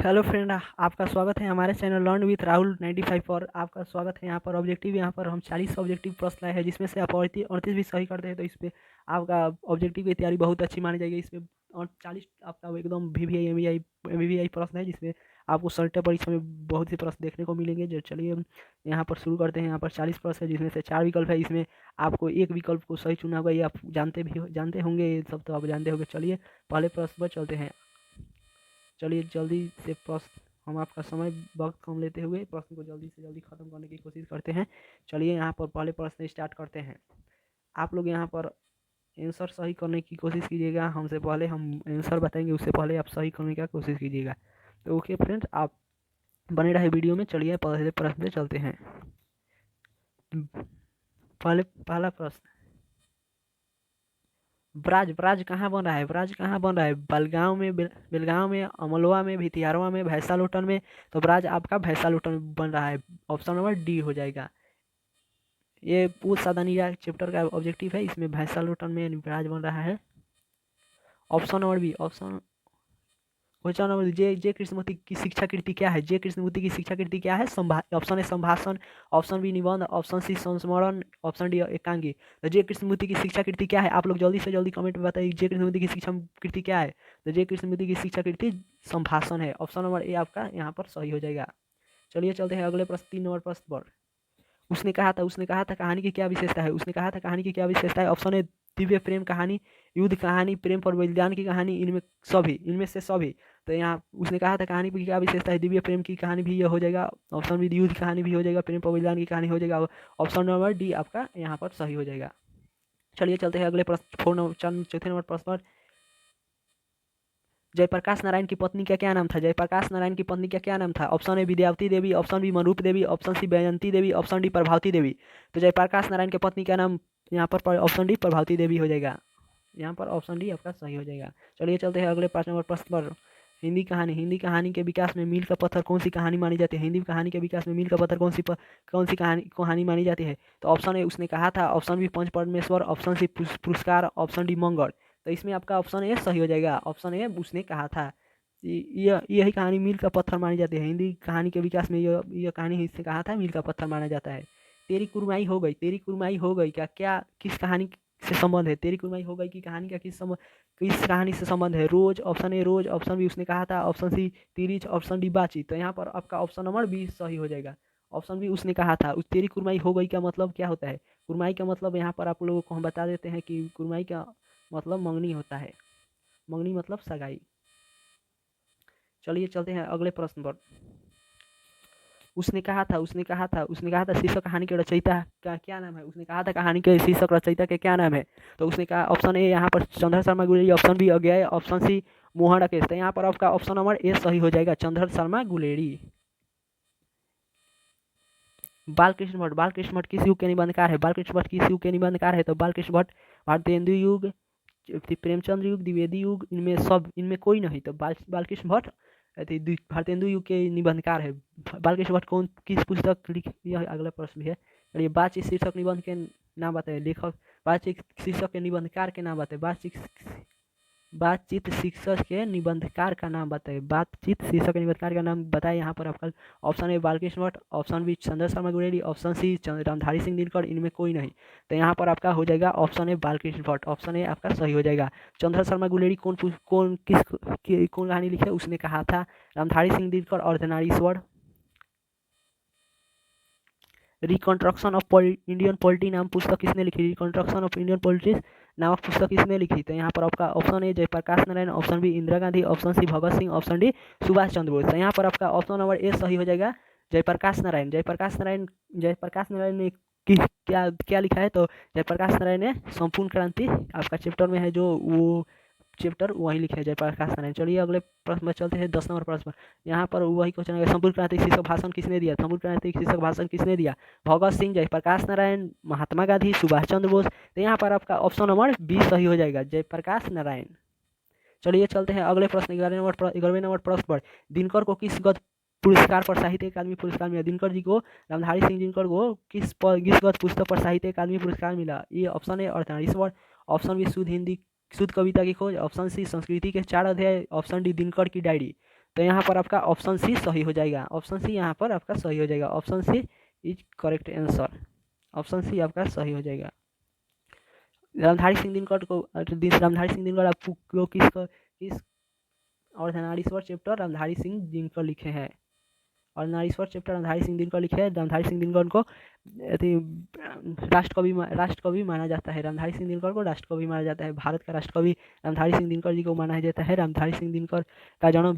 Hello friend, आपका स्वागत है हमारे चैनल लर्न विथ राहुल 95 पर। आपका स्वागत है। यहाँ पर ऑब्जेक्टिव, यहाँ पर हम 40 ऑब्जेक्टिव प्रश्न लाए हैं, जिसमें से आप 38 भी सही करते हैं तो इस पर आपका ऑब्जेक्टिव की तैयारी बहुत अच्छी मानी जाएगी। इसमें और 40 आपका एकदम VVI प्रश्न है, जिसमें आपको सल्टे परीक्षा में बहुत से प्रश्न देखने को मिलेंगे। जो चलिए हम यहाँ पर शुरू करते हैं। यहाँ पर 40 प्रश्न है, जिसमें से 4 विकल्प है। इसमें आपको एक विकल्प को सही चुना होगा। ये आप जानते होंगे, ये सब तो आप जानते होंगे। चलिए पहले प्रश्न पर चलते हैं। चलिए जल्दी से प्रश्न, हम आपका समय वक्त कम लेते हुए प्रश्न को जल्दी से जल्दी ख़त्म करने की कोशिश करते हैं। चलिए यहाँ पर पहले प्रश्न स्टार्ट करते हैं। आप लोग यहाँ पर आंसर सही करने की कोशिश कीजिएगा। हमसे पहले हम आंसर बताएंगे, उससे पहले आप सही करने की कोशिश कीजिएगा। तो ओके फ्रेंड्स, आप बने रहे वीडियो में। चलिए पहले प्रश्न पे चलते हैं। पहला प्रश्न, ब्राज ब्राज कहाँ बन रहा है? ब्राज कहाँ बन रहा है? बेलगांव में, बेलगांव में, अमलवा में, भितियारवा में, भैंसालोटन में। तो ब्राज आपका भैंसालोटन में बन रहा है। ऑप्शन नंबर डी हो जाएगा। ये पूछ सादानीरा चैप्टर का ऑब्जेक्टिव है। इसमें भैंसालोटन में ब्राज बन रहा है। Option number B, question number J J Krishnamurti की शिक्षा कृति क्या है? जे कृष्णमूर्ति की शिक्षा कृति क्या है? ऑप्शन ए संभाषण, ऑप्शन बी निबंध, ऑप्शन सी संस्मरण, ऑप्शन डी एकांगी। तो जे कृष्णमूर्ति की शिक्षा कृति क्या है? आप लोग जल्दी से जल्दी कमेंट में बताइए, जे कृष्णमूर्ति की शिक्षा कृति क्या है? तो जे कृष्णमूर्ति की शिक्षा कृति संभाषण है। ऑप्शन नंबर ए आपका यहाँ पर सही हो जाएगा। चलिए चलते हैं अगले प्रश्न, 3 नंबर प्रश्न पर। उसने कहा था कहानी की क्या विशेषता है? उसने कहा था कहानी की क्या विशेषता है? ऑप्शन ए दिव्य प्रेम कहानी, युद्ध कहानी, प्रेम पर बलिदान की कहानी, इनमें से सभी। तो यहाँ उसने कहा था कहानी की क्या विशेषता है? दिव्य प्रेम की कहानी भी यह हो जाएगा। ऑप्शन बी युद्ध कहानी भी हो जाएगा, प्रेम पर बलिदान की कहानी हो जाएगा। ऑप्शन नंबर डी आपका यहाँ पर सही हो जाएगा। चलिए चलते हैं अगले प्रश्न, चौथे नंबर प्रश्न पर। जयप्रकाश नारायण की पत्नी का क्या नाम था? जयप्रकाश नारायण की पत्नी का क्या नाम था? Option A Vidyavati Devi, option B Manroop Devi, option C Vaijayanti Devi, option D Prabhavati Devi. तो जयप्रकाश नारायण की पत्नी का नाम यहाँ पर ऑप्शन डी प्रभावती देवी हो जाएगा। यहाँ पर ऑप्शन डी आपका सही हो जाएगा। चलिए चलते हैं अगले 5 नंबर प्रश्न पर। हिंदी कहानी के विकास में मील का पत्थर कौन सी कहानी मानी जाती है? हिंदी कहानी के विकास में मील का पत्थर कौन सी कहानी मानी जाती है? तो ऑप्शन ए उसने कहा था, ऑप्शन बी पंच परमेश्वर, ऑप्शन सी पुरस्कार, ऑप्शन डी मंगल। तो इसमें आपका ऑप्शन ए सही हो जाएगा। ऑप्शन ए उसने कहा था। यही कहानी मील का पत्थर मानी जाती है। हिंदी कहानी के विकास में यह कहानी इसने कहा था मील का पत्थर माना जाता है। तेरी कुरमाई हो गई, तेरी कुरमाई हो गई का क्या किस कहानी से संबंध है? तेरी कुरमाई हो गई की कहानी का किस कहानी से संबंध है? Roz, option A Roz, option B Usne कहा Tha, option C Tirich, option D Baatcheet. तो यहाँ पर आपका ऑप्शन नंबर बी सही हो जाएगा। ऑप्शन बी उसने कहा था। उस तेरी कुरमाई हो गई का मतलब क्या होता है? कुरमाई का मतलब यहाँ पर आप लोगों को हम बता देते हैं कि कुरमाई का मतलब मंगनी होता है। मंगनी मतलब सगाई। चलिए चलते हैं अगले प्रश्न पर। उसने कहा था शीर्षक कहानी के रचयिता का क्या नाम है? उसने कहा था कहानी के शीर्षक रचयिता के क्या नाम है? तो उसने कहा, ऑप्शन ए यहाँ पर चंद्र शर्मा गुलेरी, ऑप्शन बी अज्ञेय, ऑप्शन सी मोहन राकेश। तो यहाँ पर आपका ऑप्शन नंबर ए सही हो जाएगा, चंद्र शर्मा गुलेरी। बालकृष्ण भट्ट किस युग के निबंधकार है? बालकृष्ण भट्ट किस युग के निबंधकार है? तो बालकृष्ण भट्ट भारतेंदु युग, प्रेमचंद्र युग, द्विवेदी युग, इनमें कोई नहीं। तो बालकृष्ण भट्ट भारतेंदु युग के निबंधकार है। बालकृष्ण भट्ट कौन किस पुस्तक लिख, यह अगला प्रश्न भी है। चलिए बातचीत शीर्षक निबंध के नाम बताए। लेखक बातचीत शीर्षक के निबंधकार के नाम बताए। बातचीत शीर्षक के निबंधकार का नाम बताए। बातचीत शीर्षक के निबंधकार का नाम बताए। यहाँ पर आपका option A Balkrishna Bhatt, option B Chandra Sharma Guleri, option C Ramdhari Singh Dinkar, इनमें कोई नहीं। तो यहाँ पर आपका हो जाएगा option A Balkrishna Bhatt. Option A आपका सही हो जाएगा। चंद्र शर्मा गुलेरी कौन कहानी लिखी है? उसने कहा था। Ramdhari Singh Dinkar Ardhanarishwar. Reconstruction of Indian polity नाम पुस्तक किसने लिखी? रिकॉन्स्ट्रक्शन ऑफ इंडियन पॉलिटिक्स नामक पुस्तक किसने लिखी? तो यहाँ पर आपका option A Jayaprakash Narayan, option B Indira Gandhi, option C Bhagat Singh, option D Subhash Chandra Bose. तो यहाँ पर आपका ऑप्शन नंबर ए सही हो जाएगा, जयप्रकाश नारायण। जयप्रकाश नारायण ने क्या क्या लिखा है? तो जयप्रकाश नारायण ने संपूर्ण क्रांति आपका चैप्टर में है, जो वो चैप्टर वही लिखे हैं जयप्रकाश नारायण। चलिए अगले प्रश्न में चलते हैं, 10 नंबर प्रश्न पर। यहाँ पर वही क्वेश्चन है, संपूर्ण क्रांति शीर्षक भाषण किसने दिया? संपूर्ण क्रांति शीर्षक भाषण किसने दिया? भगत सिंह, जयप्रकाश नारायण, महात्मा गांधी, सुभाष चंद्र बोस। तो यहाँ पर आपका ऑप्शन नंबर बी सही हो जाएगा, जयप्रकाश नारायण। चलिए चलते हैं अगले प्रश्न, 11वें नंबर प्रश्न पर। दिनकर को किस गद पुरस्कार पर साहित्य अकादमी पुरस्कार मिला? दिनकर जी को, रामधारी सिंह दिनकर को किस गद पुस्तक पर साहित्य अकादमी पुरस्कार मिला? ये option A Ardhanarishwar, option B शुद्ध कविता की खोज, ऑप्शन सी संस्कृति के 4 अध्याय, ऑप्शन डी दिनकर की डायरी। तो यहाँ पर आपका ऑप्शन सी सही हो जाएगा। ऑप्शन सी यहाँ पर आपका सही हो जाएगा। Option C is correct answer. Option C आपका सही हो जाएगा। रामधारी सिंह दिनकर को रामधारी सिंह दिनकर आपको किस अर्धनारीश्वर चैप्टर रामधारी सिंह दिनकर लिखे हैं। अर्धनारीश्वर चैप्टर रामधारी सिंह दिनकर लिखे हैं। रामधारी सिंह दिनकर को राष्ट्रकवि माना जाता है। रामधारी सिंह दिनकर को राष्ट्रकवि माना जाता है। भारत का राष्ट्रकवि रामधारी सिंह दिनकर जी को माना जाता है। रामधारी सिंह दिनकर का जन्म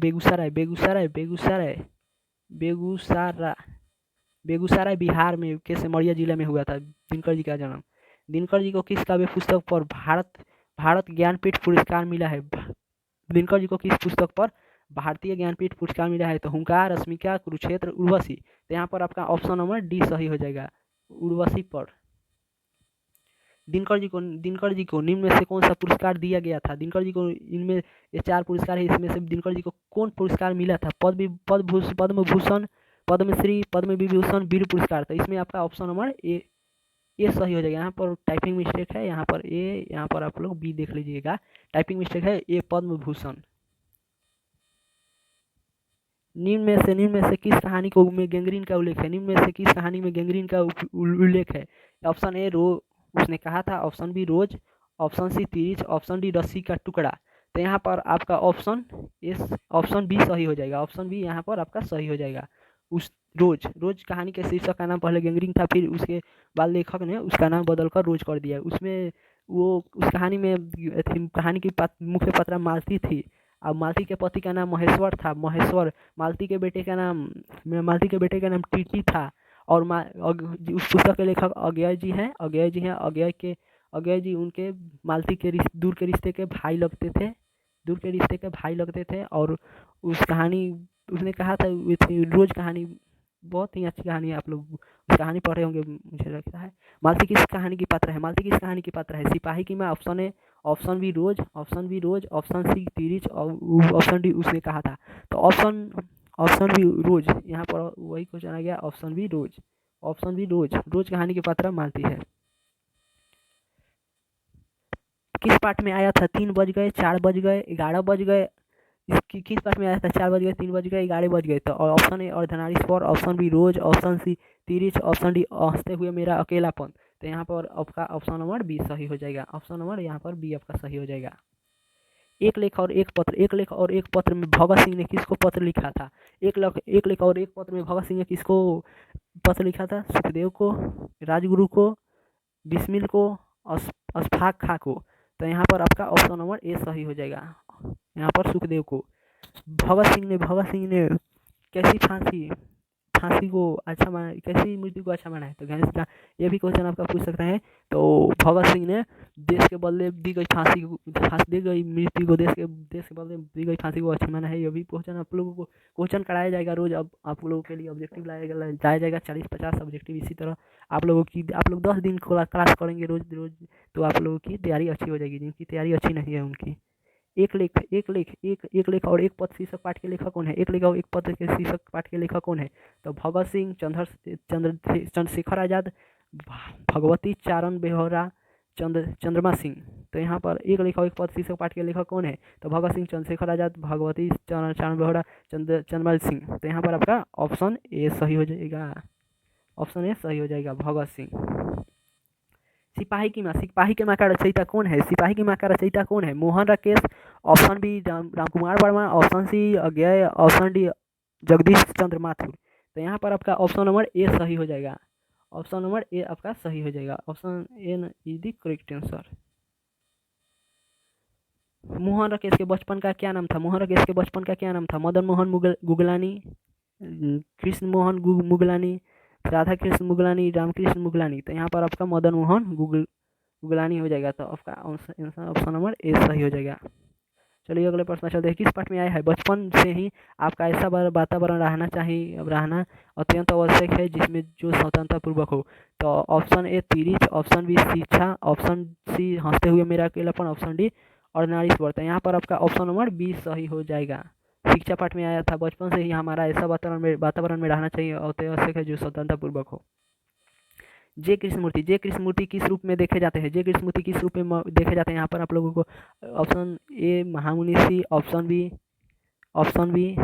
बेगूसराय बिहार में के सिमरिया जिले में हुआ था दिनकर जी का जन्म। दिनकर जी को किस काव्य पुस्तक पर भारत ज्ञानपीठ पुरस्कार मिला है? दिनकर जी को किस पुस्तक पर भारतीय ज्ञानपीठ पुरस्कार मिला है? तो हुंकार, अस्मिका, कुरुक्षेत्र, उर्वशी। तो यहाँ पर आपका ऑप्शन नंबर डी सही हो जाएगा, उर्वशी पर। दिनकर जी को निम्न में से कौन सा पुरस्कार दिया गया था? दिनकर जी को इनमें ये 4 पुरस्कार है, इसमें से दिनकर जी को कौन पुरस्कार मिला था? पद्म भूषण, पद्मश्री, पद्म विभूषण, वीर पुरस्कार। तो इसमें आपका ऑप्शन नंबर ए सही हो जाएगा। यहाँ पर टाइपिंग मिस्टेक है, यहाँ पर ए, यहाँ पर आप लोग बी देख लीजिएगा, टाइपिंग मिस्टेक है। ए पद्म भूषण। निम्न में से किस कहानी को में गैंग्रीन का उल्लेख है? निम्न में से किस कहानी में गैंग्रीन का उल्लेख है? ऑप्शन ए उसने कहा Tha, option B Roz, option C Tirich, option D रस्सी का टुकड़ा। तो यहाँ पर आपका ऑप्शन बी सही हो जाएगा। ऑप्शन बी यहाँ पर आपका सही हो जाएगा। उस रोज कहानी के शीर्षक का नाम पहले गैंग्रीन था, फिर उसके बाद लेखक ने उसका नाम बदलकर रोज कर दिया। उसमें उस कहानी में कहानी की मुख्य पात्रा मालती थी। अब मालती के पति का नाम महेश्वर था। मालती के बेटे का नाम टीटी था। और उस पुस्तक के लेखक अज्ञय जी हैं। अज्ञय जी उनके मालती के दूर के रिश्ते के भाई लगते थे। और उस कहानी उसने कहा था, रोज कहानी बहुत ही अच्छी कहानी है। आप लोग उस कहानी पढ़े होंगे मुझे लगता है। मालती किस कहानी की पात्र है? Sipahi ki Maa, option A, option B Roz, option C Tirich और ऑप्शन डी उसने कहा था। तो ऑप्शन बी रोज, यहाँ पर वही क्वेश्चन आ गया। ऑप्शन बी रोज कहानी की पात्र मालती है। किस पार्ट में आया था 3 बज गए, 4 बज गए, 11 बज गए? इसकी किस पार्ट में आया था? 4 बज गए, 3 बज गए, 11 बज गए। तो option A Ardhanarishwar, option B Roz, option C Tirich, option D Hanste Hue मेरा अकेलापन। तो यहाँ पर आपका ऑप्शन नंबर बी सही हो जाएगा। ऑप्शन नंबर यहाँ पर बी आपका सही हो जाएगा। एक लेख और एक पत्र में भगत सिंह ने किसको पत्र लिखा था? एक लेख और एक पत्र में भगत सिंह ने किसको पत्र लिखा था? सुखदेव को, राजगुरु को, बिस्मिल को, अशफाक खां को। तो यहाँ पर आपका ऑप्शन नंबर ए सही हो जाएगा। यहाँ पर सुखदेव को। भगत सिंह ने कैसी फांसी को अच्छा माना, कैसी मृत्यु को अच्छा माना है? तो गणेश ये भी क्वेश्चन आपका पूछ सकते हैं। तो भगत सिंह ने देश के बदले दी गई मृत्यु को देश के बदले दी गई फांसी को अच्छा माना है। ये भी क्वेश्चन आप लोगों को क्वेश्चन कराया जाएगा रोज। अब आप लोगों के लिए ऑब्जेक्टिव लाया जाएगा 40-50 ऑब्जेक्टिव। इसी तरह आप लोग 10 दिन क्लास करेंगे रोज, तो आप लोगों की तैयारी अच्छी हो जाएगी। जिनकी तैयारी अच्छी नहीं है उनकी। एक लेख और एक पत्र शीर्षक पाठ के लेखक कौन है? एक लेख और एक पत्र के शीर्षक पाठ के लेखक कौन है? तो भगत सिंह, चंद्रशेखर आजाद, भगवती चारण बेहोरा, चंद्रमा सिंह। तो यहाँ पर एक लेख और एक पत्र शीर्षक पाठ के लेखक कौन है? तो भगत सिंह, चंद्रशेखर आजाद, भगवती चारण बेहोरा, चंद्रमा सिंह। तो यहाँ पर आपका ऑप्शन ए सही हो जाएगा। ऑप्शन ए सही हो जाएगा, भगत सिंह। सिपाही की माँ का रचयिता कौन है? सिपाही की माँ का रचयिता कौन है? Mohan Rakesh, option B Ramkumar Verma, option C Agyeya, option D Jagdish Chandra Mathur. तो यहाँ पर आपका ऑप्शन नंबर ए सही हो जाएगा। ऑप्शन नंबर ए आपका सही हो जाएगा। Option A is the correct answer. Mohan Rakesh के बचपन का क्या नाम था? मदन मोहन गुगलानी, कृष्ण मोहन मुगलानी, राधा कृष्ण मुगलानी, रामकृष्ण मुगलानी। तो यहाँ पर आपका मदन मोहन गुगलानी हो जाएगा। तो आपका ऑप्शन नंबर ए सही हो जाएगा। चलिए अगले प्रश्न चलते हैं। किस पाठ में आया है? बचपन से ही आपका ऐसा वातावरण रहना अत्यंत आवश्यक है जिसमें जो स्वतंत्रता पूर्वक हो। तो ऑप्शन ए तिरिच, ऑप्शन बी शिक्षा, ऑप्शन सी हंसते हुए मेरा अकेलापन, ऑप्शन डी अर्धनारीश्वर। तो यहाँ पर आपका ऑप्शन नंबर बी सही हो जाएगा। शिक्षा पाठ में आया था, बचपन से ही हमारा ऐसा वातावरण में रहना चाहिए आवश्यक है जो स्वतंत्रता पूर्वक हो। जे कृष्णमूर्ति किस रूप में देखे जाते हैं? यहाँ पर आप लोगों को ऑप्शन ए महामुनि सी, ऑप्शन बी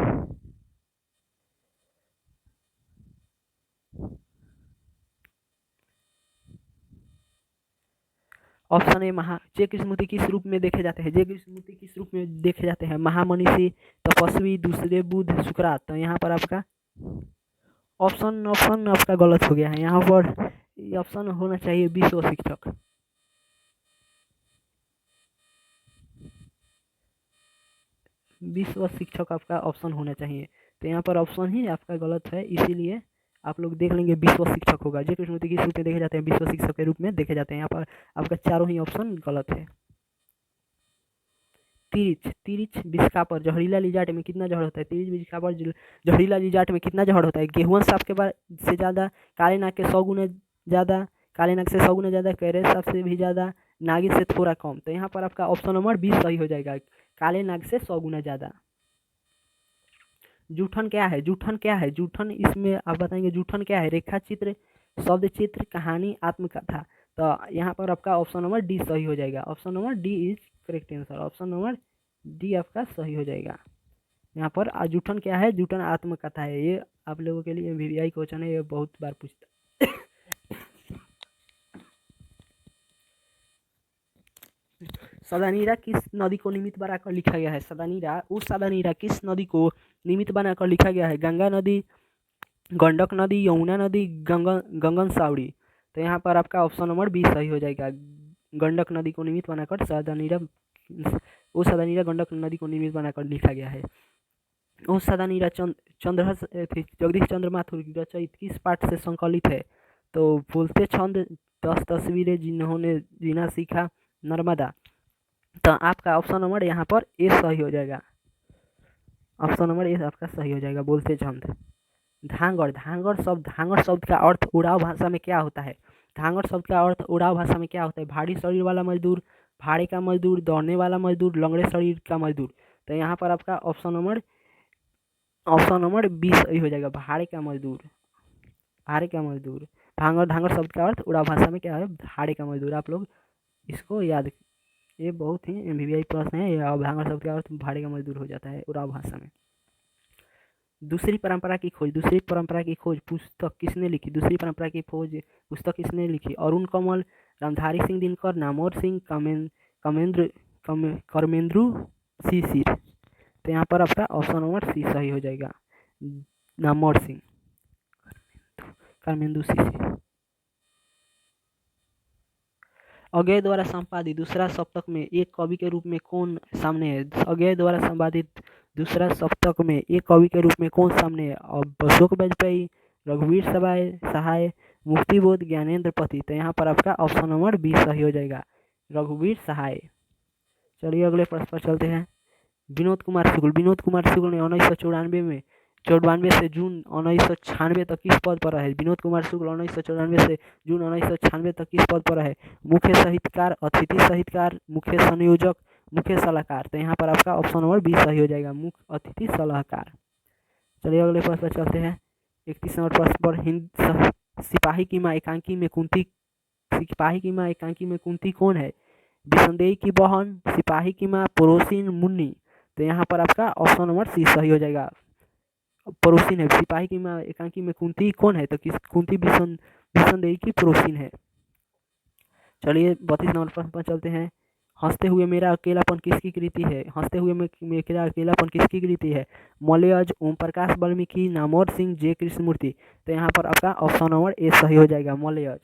ऑप्शन ए जे कृष्णमूर्ति किस रूप में देखे जाते हैं? जे कृष्णमूर्ति किस रूप में देखे जाते हैं? महामनीषी, तपस्वी, दूसरे बुद्ध, सुकरात। तो यहाँ पर आपका ऑप्शन ऑप्शन आपका गलत हो गया है। यहाँ पर ऑप्शन होना चाहिए विश्व शिक्षक। विश्व शिक्षक आपका ऑप्शन होना चाहिए। तो यहाँ पर ऑप्शन ही आपका गलत है, इसीलिए आप लोग देख लेंगे विश्व शिक्षक होगा। जे कृष्णमूर्ति किस रूप में देखे जाते हैं? विश्व शिक्षक के रूप में देखे जाते हैं। यहाँ पर आपका चारों ही ऑप्शन गलत है। तिरिच तिरिच बिस्कापर जहरीला लिजार्ट में कितना जहर होता है? तिरिच बिस्कापर जहरीला लिजार्ट में कितना जहर होता है? गेहुआ सांप के बार से ज़्यादा, काले नाग के 100 गुना ज़्यादा, काले नाग से 100 गुना ज़्यादा, कैरे सांप से भी ज़्यादा, नागिन से थोड़ा कम। तो यहाँ पर आपका ऑप्शन नंबर 20 सही हो जाएगा, काले नाग से 100 गुना ज़्यादा। जूठन क्या है? जूठन क्या है? जूठन इसमें आप बताएंगे जूठन क्या है? रेखा चित्र, शब्द चित्र, कहानी, आत्मकथा। तो यहाँ पर आपका ऑप्शन नंबर डी सही हो जाएगा। Option number D is correct answer. Option number D आपका सही हो जाएगा। यहाँ पर जूठन क्या है? जूठन आत्मकथा है। ये आप लोगों के लिए वीवीआई क्वेश्चन है, ये बहुत बार पूछता है। सदानीरा किस नदी को निमित्त बनाकर लिखा गया है? सदानीरा किस नदी को निमित्त बनाकर लिखा गया है? गंगा नदी, गंडक नदी, यमुना नदी, गंगन सावड़ी। तो यहाँ पर आपका ऑप्शन नंबर 20 सही हो जाएगा। गंडक नदी को निमित्त बनाकर सदानीरा गंडक नदी को निमित्त बनाकर लिखा गया है। ओ सदानीरा जगदीश चंद्र माथुर रचित किस पाठ से संकलित है? तो बोलते छंद, 10 तस्वीरें जिन्होंने जीना सीखा, नर्मदा। तो आपका ऑप्शन नंबर यहाँ पर ए सही हो जाएगा। ऑप्शन नंबर ए आपका सही हो जाएगा, बोलते छंद। धांगड़ धांगड़ शब्द का अर्थ उड़ाव भाषा में क्या होता है? धांगड़ शब्द का अर्थ उड़ाव भाषा में क्या होता है? भारी शरीर वाला मजदूर, भाड़े का मजदूर, दौड़ने वाला मजदूर, लंगड़े शरीर का मजदूर। तो यहाँ पर आपका ऑप्शन नंबर 20 सही हो जाएगा, भाड़े का मजदूर। धांगड़ शब्द का अर्थ उड़ाव भाषा में क्या है? भाड़े का मजदूर। आप लोग इसको याद, ये बहुत ही वीवीआई प्रश्न है। धांगड़ शब्द का अर्थ भाड़े का मजदूर हो जाता है उड़ाव भाषा में। दूसरी परंपरा की खोज पुस्तक किसने लिखी? दूसरी परंपरा की खोज पुस्तक किसने लिखी? अरुण कमल, रामधारी सिंह दिनकर, नामोर सिंह, कर्मेंद्रु शिशिर। तो यहाँ पर आपका ऑप्शन नंबर सी सही हो जाएगा, नामोर सिंह, कर्मेंद्रु शिशिर। अज्ञेय द्वारा संपादित दूसरा सप्तक में एक कवि के रूप में कौन सामने है? अज्ञेय द्वारा संपादित दूसरा सप्तक में एक कवि के रूप में कौन सामने है? अशोक वाजपेयी, रघुवीर सहाय, मुक्तिबोध, ज्ञानेंद्र पति। तो यहाँ पर आपका ऑप्शन नंबर 20 सही हो जाएगा, रघुवीर सहाय। चलिए अगले प्रश्न पर चलते हैं। विनोद कुमार शुक्ल ने 1994 से जून 1996 तक किस पद पर रहे? विनोद कुमार शुक्ल 1994 से जून 1996 तक किस पद पर रहे? मुख्य साहित्यकार, अतिथि साहित्यकार, मुख्य संयोजक, मुख्य सलाहकार। तो यहाँ पर आपका ऑप्शन नंबर 20 सही हो जाएगा, मुख्य अतिथि सलाहकार। चलिए अगले प्रश्न पर चलते हैं। 31 नंबर प्रश्न पर सिपाही की माँ एकांकी में कुंती कौन है? विसंदेही की बहन, सिपाही की माँ, पड़ोसिन, मुन्नी। तो यहाँ पर आपका ऑप्शन नंबर सी सही हो जाएगा, पड़ोसिन है। सिपाही की माँ एकांकी में कुंती कौन है? तो कुंती विसंदेही की पड़ोसिन है। चलिए 32 नंबर प्रश्न पर चलते हैं। हंसते हुए मेरा अकेलापन किसकी कृति है? हंसते हुए मेरा अकेलापन किसकी कृति है? मलयज, ओम प्रकाश वाल्मीकि, नामोर सिंह, जे कृष्णमूर्ति। तो यहाँ पर आपका ऑप्शन नंबर ए सही हो जाएगा, मलयज।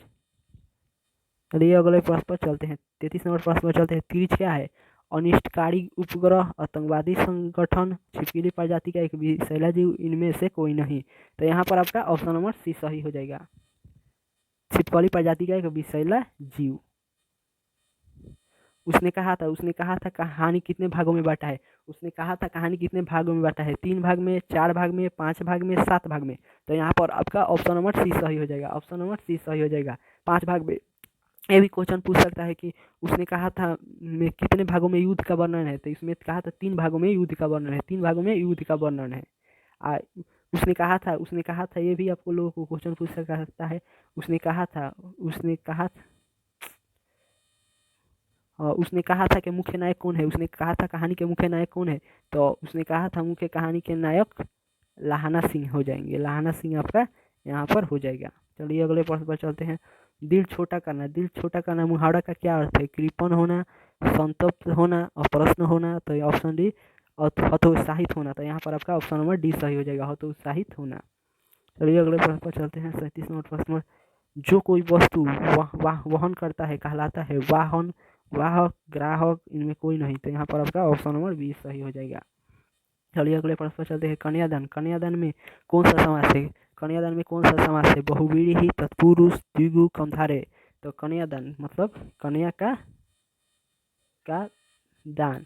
चलिए अगले प्रश्न पर चलते हैं। 33 नंबर प्रश्न पर चलते हैं। तिरिच क्या है? अनिष्टकारी उपग्रह, आतंकवादी संगठन, छिपकली प्रजाति का एक विषैला जीव, इनमें से कोई नहीं। तो यहाँ पर आपका ऑप्शन नंबर सी सही हो जाएगा, छिपकली प्रजाति का एक विषैला जीव। उसने कहा था कहानी कितने भागों में बांटा है? उसने कहा था कहानी कितने भागों में बांटा है? 3 भाग में, 4 भाग में, 5 भाग में, 7 भाग में। तो यहाँ पर आपका ऑप्शन नंबर सी सही हो जाएगा, ऑप्शन नंबर सी सही हो जाएगा, 5 भाग में। ये भी क्वेश्चन पूछ सकता है कि उसने कहा था में कितने भागों में युद्ध का वर्णन है? तो इसमें कहा था 3 भागों में युद्ध का वर्णन है, 3 भागों में युद्ध का वर्णन है। उसने कहा था ये भी आपको लोगों को क्वेश्चन पूछ सकता है। उसने कहा था कि मुख्य नायक कौन है? उसने कहा था कहानी के मुख्य नायक कौन है? तो उसने कहा था मुख्य कहानी के नायक लाहना सिंह हो जाएंगे, लाहना सिंह आपका यहाँ पर हो जाएगा। चलिए अगले प्रश्न पर चलते हैं। दिल छोटा करना, दिल छोटा करना मुहावरा का क्या अर्थ है? कृपण होना, संतप्त होना और प्रश्न होना। तो ये ऑप्शन डी हतोत्साहित होना। तो यहाँ पर आपका ऑप्शन नंबर डी सही हो जाएगा, हतोत्साहित होना। चलिए अगले प्रश्न पर चलते हैं। 37 नंबर प्रश्न, जो कोई वस्तु वहन करता है कहलाता है वाहन, वाहक, ग्राहक, इनमें कोई नहीं। तो यहाँ पर आपका ऑप्शन नंबर बी सही हो जाएगा। चलिए अगले प्रश्न पर चलते हैं। कन्यादान, कन्यादान में कौन सा समास है? कन्यादान में कौन सा समास है? बहुव्रीहि, तत्पुरुष, द्विगु, कमधारे। तो कन्यादान मतलब कन्या का दान।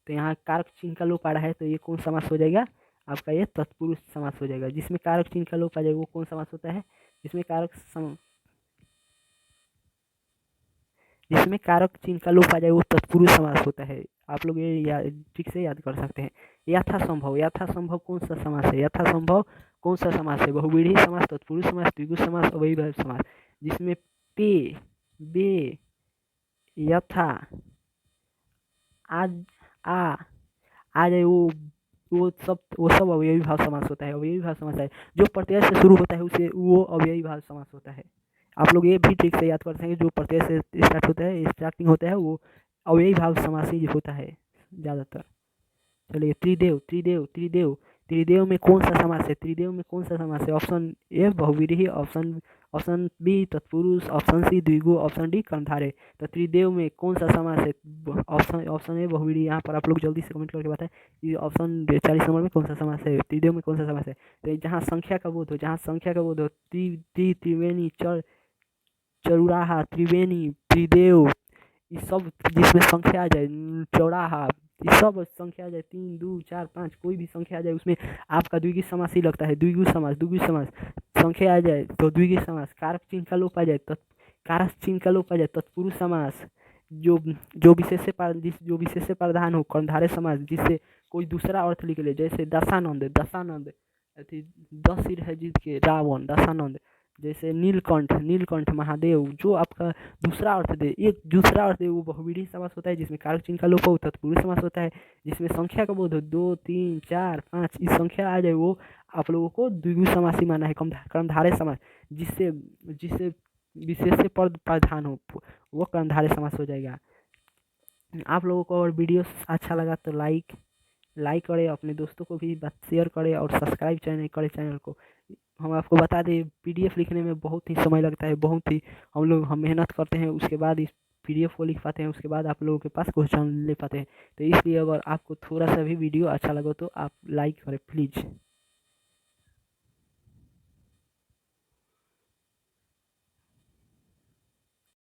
तो यहाँ कारक चिन्ह का लोप आ रहा है, तो ये कौन समास हो जाएगा? आपका ये तत्पुरुष समास हो जाएगा। जिसमें कारक चिन्ह का लोप आ जाएगा वो कौन समास होता है? जिसमें कारक चिन्ह का लोप आ जाए वो तत्पुरुष समास होता है। आप लोग ये ठीक से याद कर सकते हैं। यथासंभव, यथासंभव कौन सा समास है? यथासंभव कौन सा समास है? बहुव्रीहि समास, तत्पुरुष समास, द्विगु समास, अव्ययीभाव समास। जिसमें पे, बे, यथा, आज, आ जाए वो सब अवयवी भाव समास होता है। अवयवी भाव समास है जो प्रत्यय से शुरू होता है उसे वो अवयवी भाव समास होता है। आप लोग ये भी ठीक से याद कर सकेंगे, जो प्रत्यय से स्टार्ट होता है, स्टार्टिंग होता है, वो अवयवी भाव समास ही होता है ज़्यादातर। चलिए त्रिदेव, त्रिदेव, त्रिदेव, त्रिदेव में कौन सा समास है? त्रिदेव में कौन सा समास है? ऑप्शन ए बहुव्रीहि, ऑप्शन बी तत्पुरुष, ऑप्शन सी द्विगु, ऑप्शन डी कर्मधारय। तो त्रिदेव में कौन सा समास है? ऑप्शन ए बहुव्रीहि। यहाँ पर आप लोग जल्दी से कमेंट करके बताएं ये ऑप्शन 40 नंबर में कौन सा समास है? त्रिदेव में कौन सा समास है? तो जहाँ संख्या का बोध हो, जहाँ संख्या का बोध हो, त्रिवेणी, चरुराहा, त्रिवेणी, त्रिदेव, ये सब जिसमें संख्या आ जाए, चौराहा, ये सब संख्या आ जाए, 3, 2, 4, 5 कोई भी संख्या आ जाए उसमें आपका द्विगु समास ही लगता है। द्विगु समास, द्विगु समास, संख्या आ जाए तो द्विगु समास, कारक चिन्ह का लोप आ जाए तो कारक चिन्ह का लोप आ जाए तत्पुरुष समास, जो जो विशेष से प्रधान हो कर्मधारय समास, जिससे कोई दूसरा अर्थ लिख ले, जैसे दशानंद, दशानंद अथी 10 सिर है जिसके रावण, दशानंद। जैसे नीलकंठ, नीलकंठ महादेव, जो आपका दूसरा अर्थ दे, एक दूसरा अर्थ दे, वो बहुव्रीहि समास होता है। जिसमें कारक चिन्ह का लोप हो तत्पुरुष समास होता है। जिसमें संख्या का बोध हो 2, 3, 4, 5 इस संख्या आ जाए वो आप लोगों को द्विगु समास ही माना है, कर्मधारय समास। जिससे जिससे विशेष से प्रधान हो वो कर्मधारय समास हो जाएगा। आप लोगों को और वीडियो अच्छा लगा तो लाइक करें, अपने दोस्तों को भी शेयर करें और सब्सक्राइब करें चैनल को। हम आपको बता दें PDF लिखने में बहुत ही समय लगता है, बहुत ही हम मेहनत करते हैं, उसके बाद इस PDF को लिख पाते हैं, उसके बाद आप लोगों के पास क्वेश्चन ले पाते हैं। तो इसलिए अगर आपको थोड़ा सा भी वीडियो अच्छा लगा तो आप लाइक करें प्लीज़।